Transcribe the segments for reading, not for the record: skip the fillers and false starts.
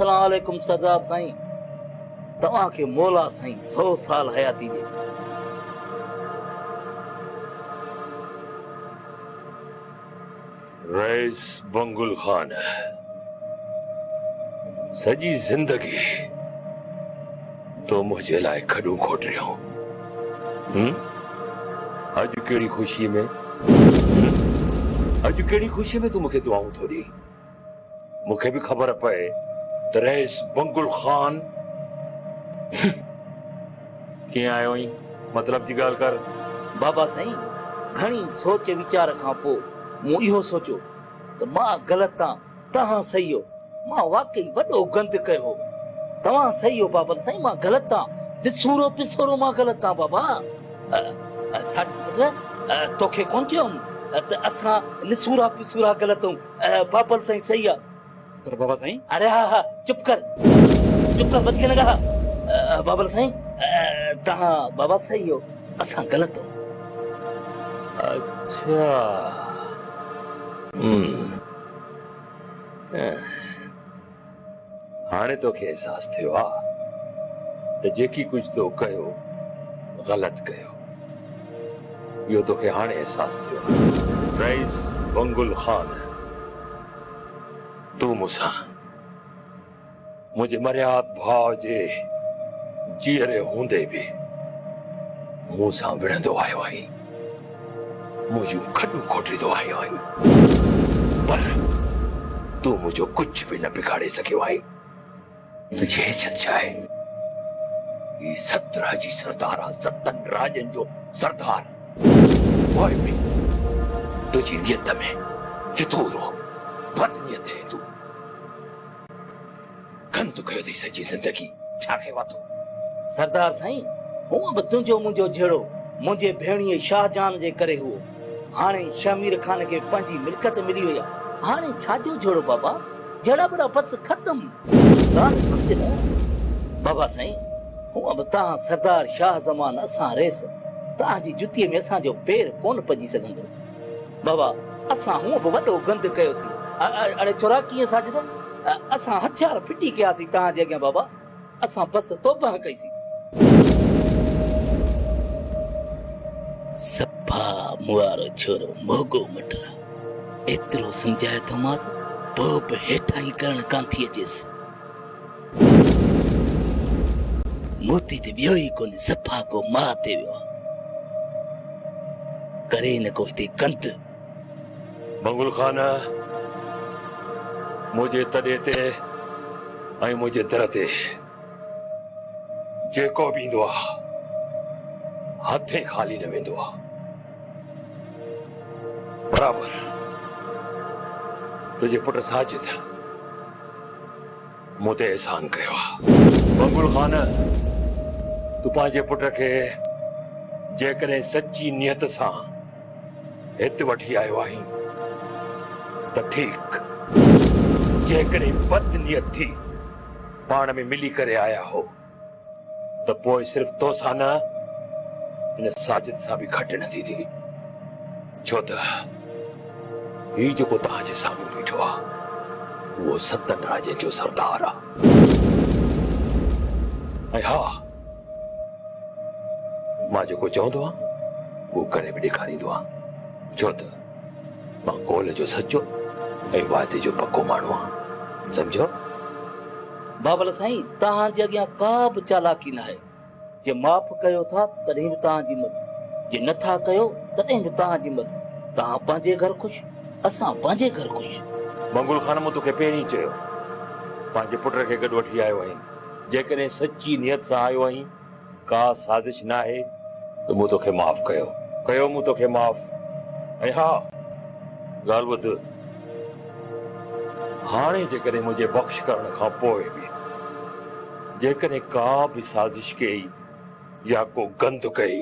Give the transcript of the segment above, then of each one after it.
अस्सलाम वालेकुम सरदार साईं। तव्हां खे मौला साईं 100 साल हयाती दे। रईस बंगुल खान सजी जिंदगी तो मुझे लाए खडू खोट रहे हो। अज केड़ी खुशी में अज केड़ी खुशी में तू मुखे दुआऊं थो दी। मुखे भी खबर पए तो रईस बंगुल खान किए आयो ही मतलब जी गाल कर। बाबा साईं घणी सोच विचार खां पोइ मूं इहो सोचियो त मां ग़लति आहियां, तव्हां सही हो। मां वाकई वॾो गंद कयो हो। तव्हां सही हो बाबा साईं, मां ग़लति आहियां। निसूरो पिसूरो मां ग़लति आहियां बाबा। साजिद पुट तोखे कोन चयुमि त असां निसूरा पिसूरा ग़लति आहियूं। बाबल साईं सही आहे। पर बाबा साईं। अरे हा चुप कर वधीक न ॻाल्हि। बाबल साईं तव्हां बाबा सही हो, असां ग़लति आहियूं। अच्छा हाणे तोखे एहसास थियो आहे त जेकी कुछ तो कयो ग़लति कयो। इहो तोखे हाणे एहसास थियो आहे। रईस बंगुल खान तू मूंसां मुंहिंजे मर्याद भाउ जे जीअरे हूंदे बि मूंसां विढ़ंदो आयो आहीं, मुंहिंजूं खॾूं खोटींदो आयो आहीं, पर तू मुंहिंजो कुझु बि न बिगाड़े सघियो आहीं। तुझी हैसियत छा आहे? ही 17 जी सरदार आहे, 7 राजनि जो सरदार। पोइ बि तुझी नियत में फितूर हो, बदनियत है। तू गंद कयो अथई सॼी ज़िंदगी, छा कयो आहे तूं? सरदार साईं हूअं बि तुंहिंजो मुंहिंजो जहिड़ो मुंहिंजे भेणीअ शाहजहान जे करे हुओ। हाणे शमीर खान खे पंहिंजी मिल्कत मिली वई आहे। हाणे छाजो जहिड़ो बाबा, जड़ा बड़ा बस ख़तम। ॻाल्हि सम्झ न बाबा साईं, हूअं बि तव्हां सरदार शाह ज़मान, असां रेस। तव्हांजी जुतीअ में असांजो पेर कोन पइजी सघंदो। बाबा असां हूअं बि वॾो गंद कयोसीं। अड़े छोरा कीअं साजिद, असां हथियार फिटी कयासीं तव्हांजे अॻियां बाबा। असां बस तौबा कईसीं। सफ़ा मुआरो छोरो मोगो मटरा, एतिरो सम्झाए थोमांसि, पोइ बि हेठां ई करण कान थी अचेसि। मोती ते वियो ई कोन्हे, सफ़ा को मां ते वियो आहे। करे न को हिते गंद। बंगुल खान मुंहिंजे तॾे ते ऐं मुंहिंजे दर ते जेको बि ईंदो आहे हथे खाली न वेंदो आहे। बराबर तुझे पुट साजिद मूं ते एहसान कयो आहे। बंगुल खान तूं पंहिंजे पुट खे जेकॾहिं सची नियत सां हिते वठी आयो आहीं त ठीक, जेकॾहिं बदनियत थी पाण में मिली करे आया हो त पोइ सिर्फ़ तोसां न इन साजिद सां बि घटि न थींदी। छो त ही जेको तव्हांजे साम्हूं बीठो आहे उहो 7 राजनि जो सरदार आहे। ऐं हा, मां जेको चवंदो आहियां उहो करे बि ॾेखारींदो आहियां। छो त मां कौल जो सचो ऐं वाइदे जो पको माण्हू आहियां, सम्झो? बाबल साईं तव्हांजे अॻियां का बि चालाकी न आहे। जे माफ़ कयो था तॾहिं बि तव्हांजी मर्ज़ी, जे नथा कयो तॾहिं बि तव्हांजी मर्ज़ी। तव्हां पंहिंजे घर ख़ुशि, असां पंहिंजे घर ख़ुशि। मंगुल खान मूं तोखे पहिरीं चयो पंहिंजे पुट खे गॾु वठी आयो आहीं। जेकॾहिं सची नियत सां आयो आहीं, का साज़िश न आहे त मूं तोखे माफ़ कयो मूं तोखे माफ़। ऐं हा ॻाल्हि ॿुध, हाणे जेकॾहिं मुंहिंजे बख़्श करण खां पोइ बि जेकॾहिं का बि साज़िश कई या को गंद कई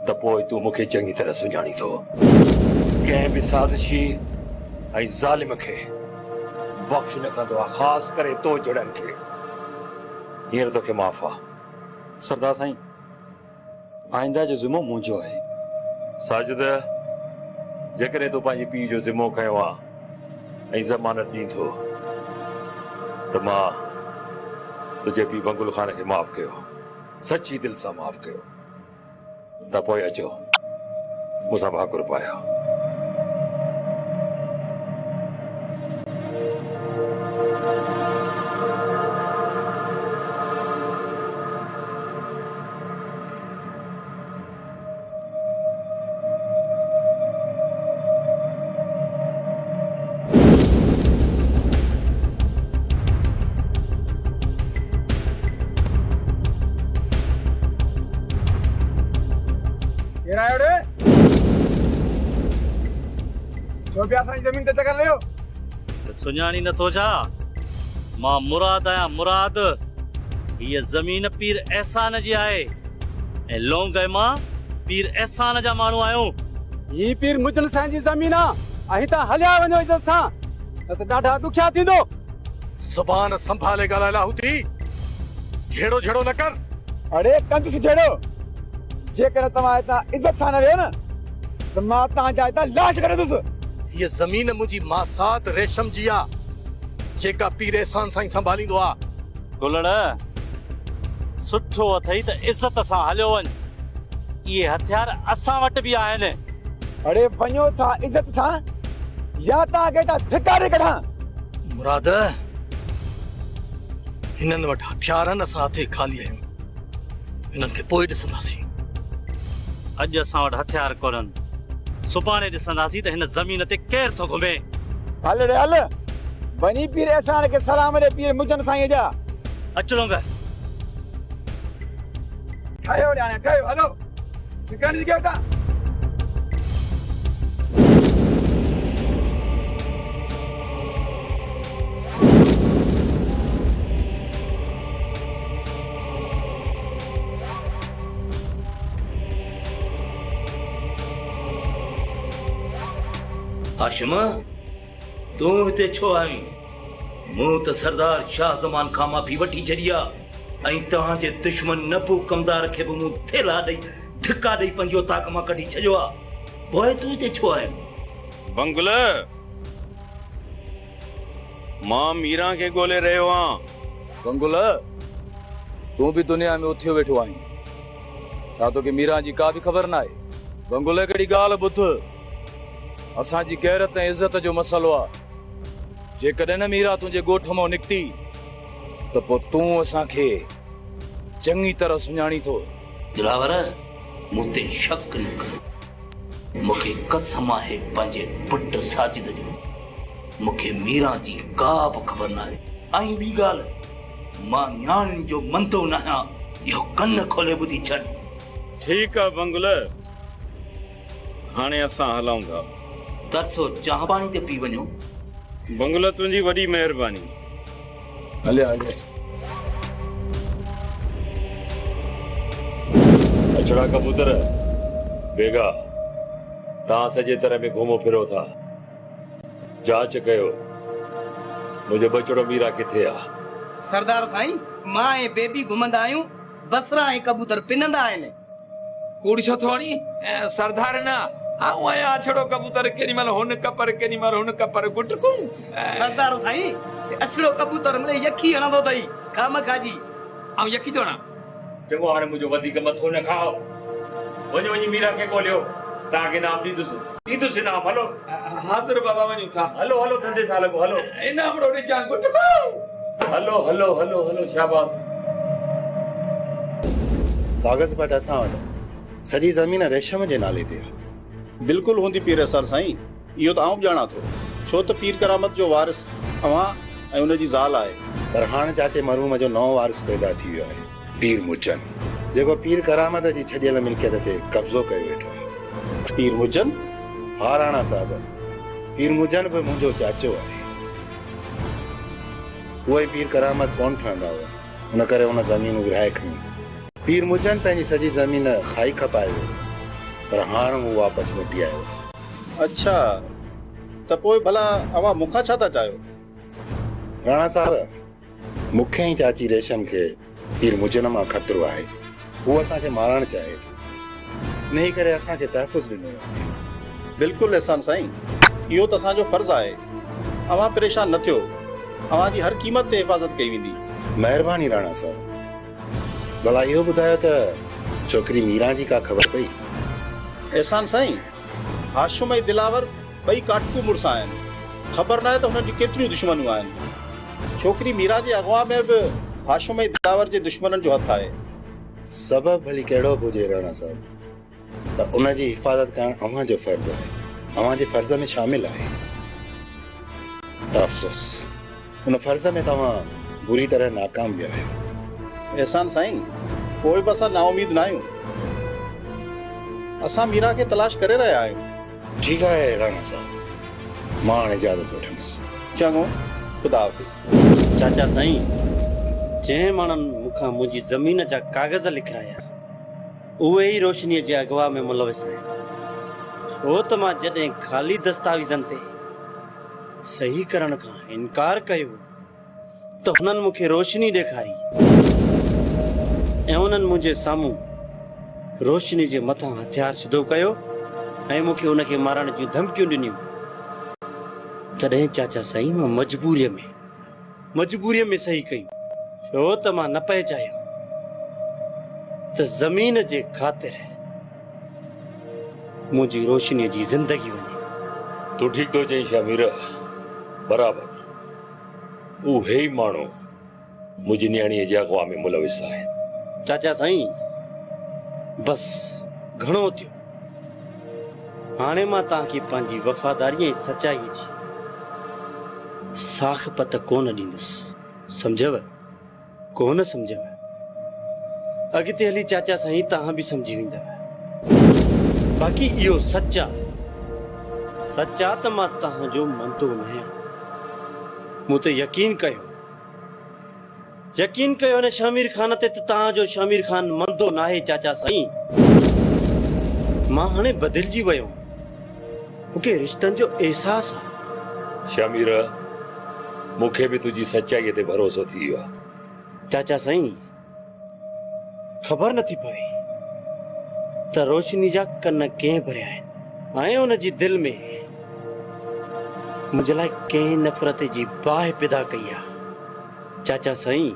त पोइ तूं मूंखे चङी तरह सुञाणी थो। कंहिं बि साज़िशी ऐं ज़ालिम खे बख़्श न कंदो आहे, ख़ासि करे तो जड़नि खे। हींअर तोखे माफ़ आहे। सरदार साईं आइंदा जो ज़िम्मो मुंहिंजो आहे। साजिद जेकॾहिं तूं पंहिंजे पीउ जो ज़िम्मो खयो आहे ऐं ज़मानत ॾींदो त मां तुझे पीउ बंगुल खान खे माफ़ कयो, सची दिलि सां माफ़ कयो। त पोइ अचो मूंसां भाकुर पायो। जमीन ते चकर लियो सुञाणी नथो छा? मां मुराद आहियां, मुराद। हीअ ज़मीन पीर एहसान जी आहे ऐं लोंग मां पीर एहसान जा माण्हू आहियूं। ही पीर मुजन साईं जी ज़मीन आहे ऐं तव्हां हलिया वञो इज़त सां, न त ॾाढा ॾुखिया थींदो। ज़ुबान संभाले ॻाल्हाए लाहूती, झेड़ो झेड़ो न कर। अड़े कंदुसि झेड़ो, जेकर तव्हां हितां इज़त सां न वियो न त मां तव्हांजा हितां लाश करे दुसि। ये ज़मीन मुंहिंजी मासात रेशम जी आ, जेका पीर एहसान साईं संभालींदो आ। गुलड़ सुठो अथई त इज़त सां हलियो वञ, इहे हथियार असां वटि बि आहिनि। अड़े वञो था इज़त सां या तव्हांखे हितां धिकारे कढां। मुराद, हिननि वटि हथियार आहिनि, असां हथे खाली आहियूं। हिननि खे पोइ ॾिसंदासीं। अॼु असां वटि हथियार कोन्हनि, सुभाणे ॾिसंदासीं त हिन ज़मीन ते केरु थो घुमे। हल रे हल, वञी पीर एहसान खे सलाम ॾे, पीर मुजन साईं जा। अचलोंग ठहियो ॼाणे ठहियो, हलो निकिरण जी था। हाशिम, तूं हिते छो आई? मूं त सरदार शाह ज़मान खां माफ़ी वठी छॾी आहे ऐं तव्हांजे दुश्मन नबू कमदार खे बि मूं थेला ॾेई धिका ॾेई पंहिंजो ताक़ मां कढी छॾियो आहे। पोइ तूं हिते छो आयो? बंगुल, मां मीरा खे ॻोल्हे रहियो आहियां। बंगुल, तूं बि दुनिया में उथियो वेठो आहीं, छा तोखे मीरा जी का बि ख़बर न आहे? बंगुल, हिकिड़ी ॻाल्हि ॿुध, असांजी गैरत ऐं इज़त जो मसइलो आहे। जेकॾहिं न मीरा तुंहिंजे ॻोठ मां निकिती त पोइ तूं असांखे चङी तरह सुञाणी थो। दिलावर, मूं ते शक न कर। मूंखे कसम आहे पंहिंजे पुट साजिद जो, मूंखे मीरा जी का बि ख़बर न आहे। ऐं ॿी ॻाल्हि, मां न्याणियुनि जो मंदो न आहियां, इहो कन खोले ॿुधी छॾ। ठीकु आहे बंगुल, हाणे असां हलूं था। तरसो चाह पाणी ते पी वञो। बंगुल, तुंहिंजी वॾी महिरबानी। हले हले। अचड़ा कबूतर बेगा, तव्हां सॼे तरह में घुमो फिरो था, जांच कयो मुंहिंजो बचड़ो मीरा किथे आहे। सरदार साईं, मां ऐं बेबी घुमंदा आहियूं, बसरा ऐं कबूतर पिनंदा आहिनि। कूड़ छो थोड़ी सरदार न आऊं आया अछड़ो कबूतर केनी मल हुन कपर केनी मल हुन कपर गुटकू। सरदार साईं, अछड़ो कबूतर मले यखी हणंदो अथई, खाम खाजी आऊं यखी थो ना। चङो, हाणे मुंहिंजो वधीक मथो न खाओ, वञो वञी मीरा खे ॻोल्हियो, तव्हांखे नाम ॾींदुसि नाम। हलो हाज़िर बाबा, वञूं था। हलो हलो, धंधे सां लॻो, हलो। इनाम रोड़ी जा गुटकू। हलो हलो हलो हलो, शाबाश। कागज़ पट असां वटि, सॼी ज़मीन रेशम जे नाले ते आहे। बिल्कुलु हूंदी पीर एहसान साईं, इहो त आऊं बि ॼाणा थो, छो त पीर करामत जो वारिस अव्हां ऐं उनजी ज़ाल आहे। पर हाणे चाचे मरहूम जो नओं वारिस पैदा थी वियो आहे, पीर मुजन, जेको पीर करामत जी छॾियल मिल्कियत ते कब्ज़ो कयो वेठो आहे। पीर मुजन? हा राणा साहब, पीर मुजन बि मुंहिंजो चाचो आहे। उहे पीर करामत कोन ठहंदा हुआ, हुन करे हुन ज़मीन विरहाए खणी। पीर मुजन पंहिंजी सॼी ज़मीन खाई खपाए वियो, पर हाणे हू वापसि मोटी आयो। अच्छा, त पोइ भला अव्हां मूंखां छा था चाहियो? राणा साहब, मूंखे ई चाची रेशम खे पीर मुजन मां ख़तरो आहे, हू असांखे मारणु चाहे थो, इन्ही करे असांखे तहफ़ुज़ ॾिनो आहे। बिल्कुलु एहसान साईं, इहो त असांजो फ़र्ज़ु आहे। अव्हां परेशान न थियो, अवां जी हर क़ीमत ते हिफ़ाज़त कई वेंदी। महिरबानी राणा साहब। भला इहो ॿुधायो त छोकिरी मीरा जी का ख़बर पई? एहसान साईं, हाशिम ऐं दिलावर ॿई काटकू मुड़ुस आहिनि। ख़बर न आहे त हुननि जी केतिरियूं दुश्मनियूं आहिनि। छोकिरी मीरा जे अॻुवा में बि हाशिम ऐं दिलावर जे दुश्मननि जो हथु आहे। सबबु भली कहिड़ो बि हुजे राणा साहब, पर उन जी हिफ़ाज़त करणु अव्हां जो फ़र्ज़ु आहे, अव्हां जे फ़र्ज़ में शामिल आहे। अफ़सोस, उन फ़र्ज़ में तव्हां बुरी तरह नाकाम विया आहियो। एहसान साईं, कोई बि असां नाउमीद न आहियूं। असां मीरा खे तलाश करे रहिया आहियूं। ठीकु आहे राणा साहब, मां हाणे इजाज़त वठंदुसि। चङो, ख़ुदा हाफ़िज़। चाचा साईं, जंहिं माण्हुनि मूंखां मुंहिंजी ज़मीन जा कागज़ लिखाया उहे ई रोशनीअ जे अगवा में मुलविस आहिनि। छो त मां जॾहिं ख़ाली दस्तावेज़नि ते सही करण खां इनकार कयो त हुननि मूंखे रोशनी ॾेखारी ऐं उन्हनि मुंहिंजे साम्हूं रोशनी जे मथां हथियार सिधो कयो ऐं मूंखे उनखे मारण जूं धमकियूं ॾिनियूं। तॾहिं चाचा साईं मां मजबूरीअ में सही कयूं, छो त मां न पए चाहियो त ज़मीन जे ख़ातिर मुंहिंजी रोशनीअ जी ज़िंदगी वञे। तूं ठीक तो चई शामिर, बराबर उहे ई माण्हू मुंहिंजी न्याणीअ जे अगवा में मुलविस आहिनि। चाचा साईं, बस घणो थियो। हाणे मां तव्हांखे पंहिंजी वफ़ादारीअ ऐं सचाईअ जी साख पत कोन ॾींदुसि। सम्झव कोन सम्झव? अॻिते हली चाचा साईं तव्हां बि सम्झी वेंदव। बाक़ी इहो सचा त मां तव्हांजो मंदो न आहियां। मूं ते यकीन कयो न शामिर ख़ान ते, त तव्हांजो शामिर ख़ान मंदो न आहे। चाचा साईं, मां हाणे बदिलजी वियो, मूंखे रिश्तनि जो अहसासु आहे। शामिर, मूंखे बि तुंहिंजी सचाईअ ते भरोसो थी वियो आहे। चाचा साईं, ख़बर नथी पवे त रोशनी जा कन कंहिं भरिया आहिनि ऐं उनजी दिलि में मुंहिंजे लाइ कंहिं नफ़रत जी बाहि पैदा कई आहे। चाचा साईं,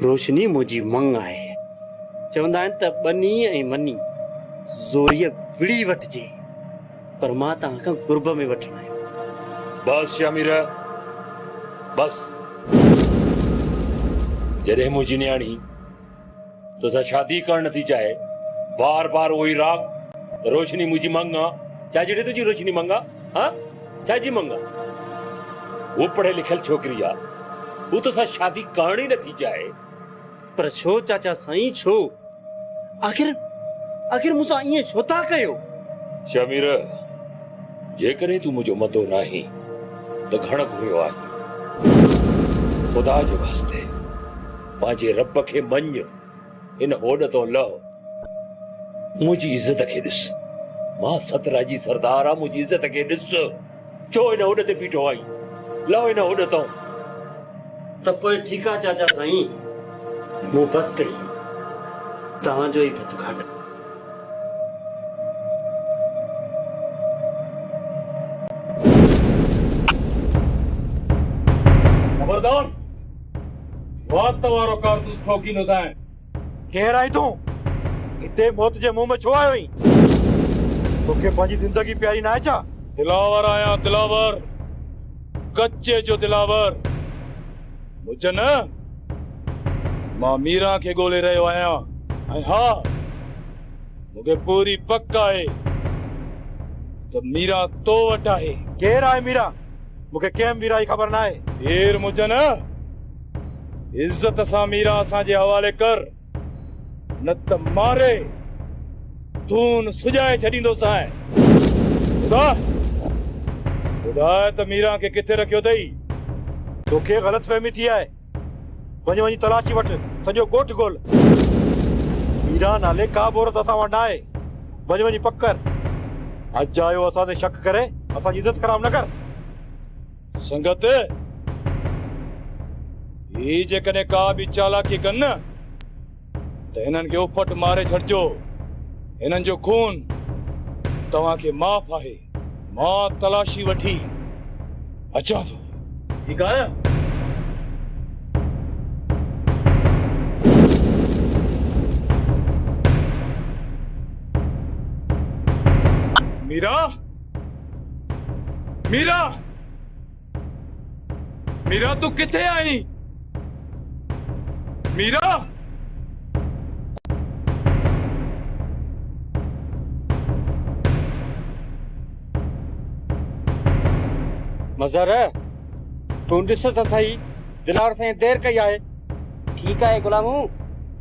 रोशनी मुंहिंजी मंग आहे। चवंदा आहिनि त बनी ऐं मनी ज़ोरीअ विड़ी वठिजे, पर मां तव्हां खां कुर्ब में वठणो आहे। बस शामिर, बस। जॾहिं मुंहिंजी न्याणी तोसां शादी करणु नथी चाहे, बार बार उहो ई राग त रोशनी मुंहिंजी मंग आहे। छा जॾहिं तुंहिंजी रोशनी मंग आहे? हाँ, छा जी मंग आहे? वो पढ़ियल लिखियल छोकिरी आहे, वो तोसां शादी करण ई नथी चाहे। पर छो चाचा साईं, छो? आखिर मूंसां ईअं छो था कयो? शामिर, जेकॾहिं तूं मुंहिंजो मदो न आहीं त घण घुरियो आहे। ख़ुदा जे वास्ते पंहिंजे रब खे मञ, इन होॾ तो लह। मुंहिंजी इज़त खे ॾिस, मां सतरा जी सरदार आहियां। मुंहिंजी इज़त खे ॾिस, छो इन होॾ ते बीठो आहीं? लह इन होॾ तो। त पोइ ठीकु आहे चाचा साईं, मूं बस कई, तव्हांजो ई भत घाट। खबरदार, वात वारो कारतूस ठोकी न जाए। केर आई तूं? हिते मौत जे मुंह में छो आयो ही? तोखे पंहिंजी जिंदगी प्यारी न आहे छा? दिलावर आया, दिलावर, कच्चे जो दिलावर। मुझे न, मां मीरा के गोले रहियो आहियां। ऐं हा, मूंखे पूरी पक आहे त मीरा तो वटि आहे। केर आहे मीरा? मूंखे कंहिं मीरा जी ख़बर न आहे। ढेर मुझे न, इज्जत सां मीरा असांजे हवाले कर, न त मारे धून सुॼाए छॾींदोसांइ। ख़ुदा त मीरा खे किथे रखियो अथई? तोखे ग़लतफ़हमी थी आहे। वञी तलाशी वठ, सॼो ॻोठ ॻोल्ह। मीरा नाले का बि औरत असां वटि न आहे। वञी पक कर। अॼु आयो असां ते शक करे असांजी इज़त ख़राब न कर। संगत, ही जेकॾहिं का बि चालाकी कनि न त हिननि खे उफट मारे छॾिजो। हिननि जो खून तव्हांखे माफ़ आहे। मां तलाशी वठी अचां थो। ठीक है मीरा मीरा मीरा तू किथे आई मीरा मज़र तू ॾिस त सही दिलावर साईं देर कई आहे ठीकु आहे गुलामू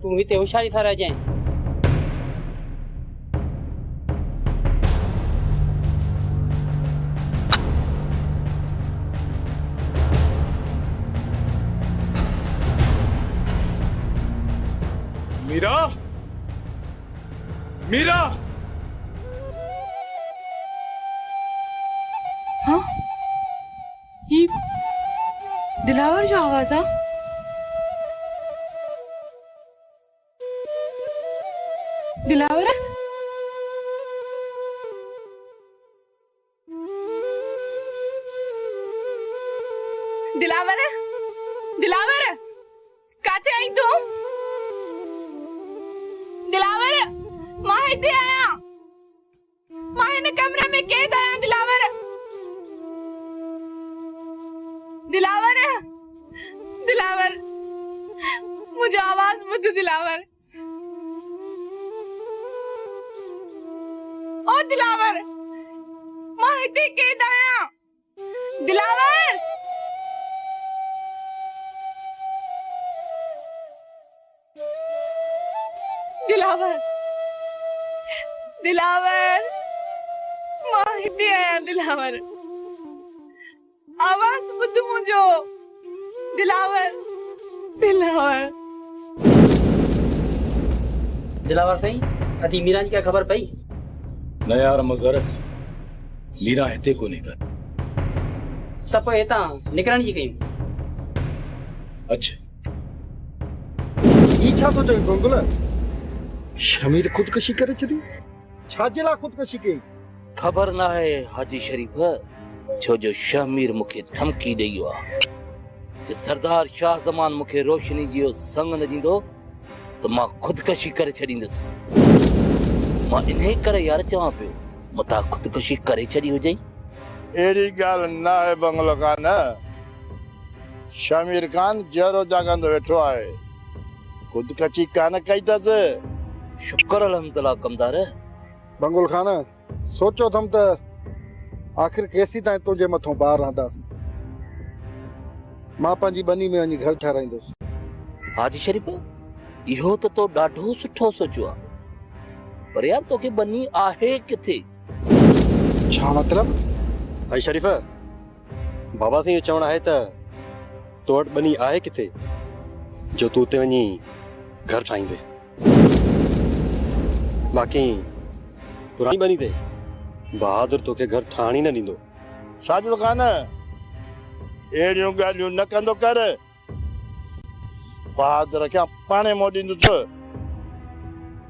तूं हिते होशियारी सां रहिजांइ मीरा मीरा हाँ ये दिलावर जो आवाज आ दिलावर दिलावर दिलावर काथे आई तू दिलावर मां हिते आया मां हिन कमरे में कैद आया दिलावर दिलावर दिलावर मुझे आवाज ॿुध दिलावर ओ दिलावर मां हिते कैद आया दिलावर दिलावर दिलावर मां हिते आया दिलावर आवाज ॿुध मुंहिंजो दिलावर दिलावर दिलावर साईं अदी मीरा जी क्या खबर पई न यार मज़र मीरा हिते कोन्हे का त पोइ हितां निकिरण जी कयूं अच्छा ई छा थो चई गोंगुल शमीर खुदकशी करे छॾी छाजे लाइ खुदकशी कई ख़बर न आहे हाजी शरीफ छो जो शमीर मूंखे धमकी ॾेई वियो आहे जे सरदार शाह ज़मान मूंखे रोशनी जो संग न ॾींदो त मां खुदकशी करे छॾींदुसि मां इन्हे करे यार चवां पियो मता खुदकशी करे छॾी हुजई अहिड़ी ॻाल्हि न आहे बंगलो खान शमीर खान जहिड़ो जाॻंदो वेठो आहे खुदकशी कान कई अथसि शुक्र अलहमदुलिल्लाह कमदार बंगुल खान सोचो थम त आखिर केसी ताईं तुंहिंजे मथां ॿार रहंदासीं मां पंहिंजी बनी में वञी घर ठाराईंदुसि हाजी शरीफ इहो त तो ॾाढो सुठो सोचियो आहे पर यार तोखे बनी आहे किथे छा मतलब भाई शरीफ बाबा साईं चवण आहे त तो वटि बनी आहे किथे जो तूं उते वञी घर ठाहींदे बाक़ी पुरानी बनी ते बहादुर तोखे घर ठाहिण ई न ॾींदो साजिद खान अहिड़ियूं ॻाल्हियूं न कंदो कर बहादुर खे पाणे मोड़ींदुसि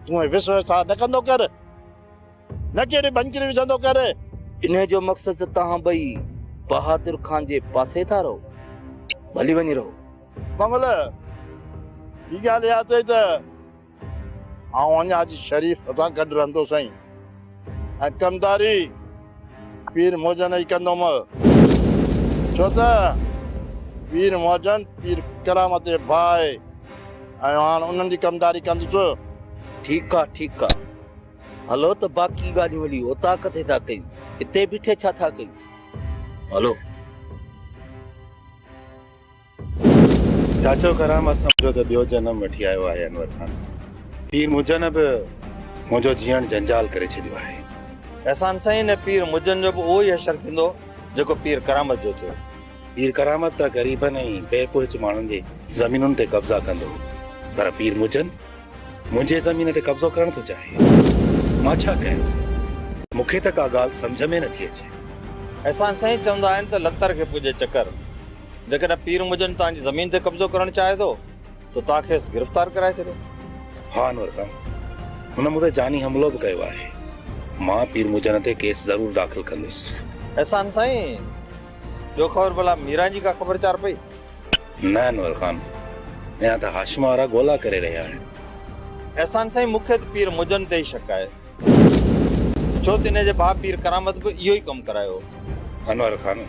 तूं विश्वास न कंदो कर न कहिड़ी बंकिरी विझंदो कर इन जो मक़सद तव्हां ॿई बहादुर खान जे पासे था रहो भली वञी रहो मंगल हीअ ॻाल्हि यादि अथई त आउं अञा हाजी शरीफ सां गॾु रहंदो साईं ऐं कमदारी पीर मोजन ई कंदुमि छो त पीर मोजन पीर करामत जे भाई ऐं हाणे उन्हनि जी कमदारी कंदुसि ठीकु आहे हलो त बाक़ी ॻाल्हियूं हली उतां किथे था कयूं हिते बीठे छा था कयूं हलो चाचो करामत सम्झो त ॿियो जनम वठी आयो आहे अनवर खान पीर मुजन बि मुंहिंजो जीअण जंजाल करे छॾियो आहे अहसान साईं ने पीर मुजन जो बि उहो ई हशर थींदो जेको पीर करामत जो थियो पीर करामत त ग़रीबनि ऐं बेपोच माण्हुनि जी ज़मीनुनि ते कब्ज़ा कंदो पर पीर मुजन मुंहिंजे ज़मीन ते कब्ज़ो करणु थो चाहे मां छा कयां मूंखे त का ॻाल्हि सम्झ में नथी अचे अहसान साईं चवंदा आहिनि त लतर खे पुॼे चकर जेकॾहिं पीर मुजन तव्हांजी ज़मीन ते कब्ज़ो करणु चाहे थो त तव्हांखे गिरफ़्तार कराए छॾियो हाँ अनवर खान हुन मूं ते जानी हमलो बि कयो आहे मां पीर मुजन ते केस ज़रूर दाख़िल कंदुसि अहसान साईं ॿियो ख़बर भला मीरा जी का ख़बर चार पई? न अनवर खान, यहाँ तो हाशिम वारा गोला करे रहा है। एहसान साईं मूंखे त पीर मुजन ते ई शक आहे, छो त हिन जे भाउ पीर करामत बि इहो ई कमु करायो। अनवर खान,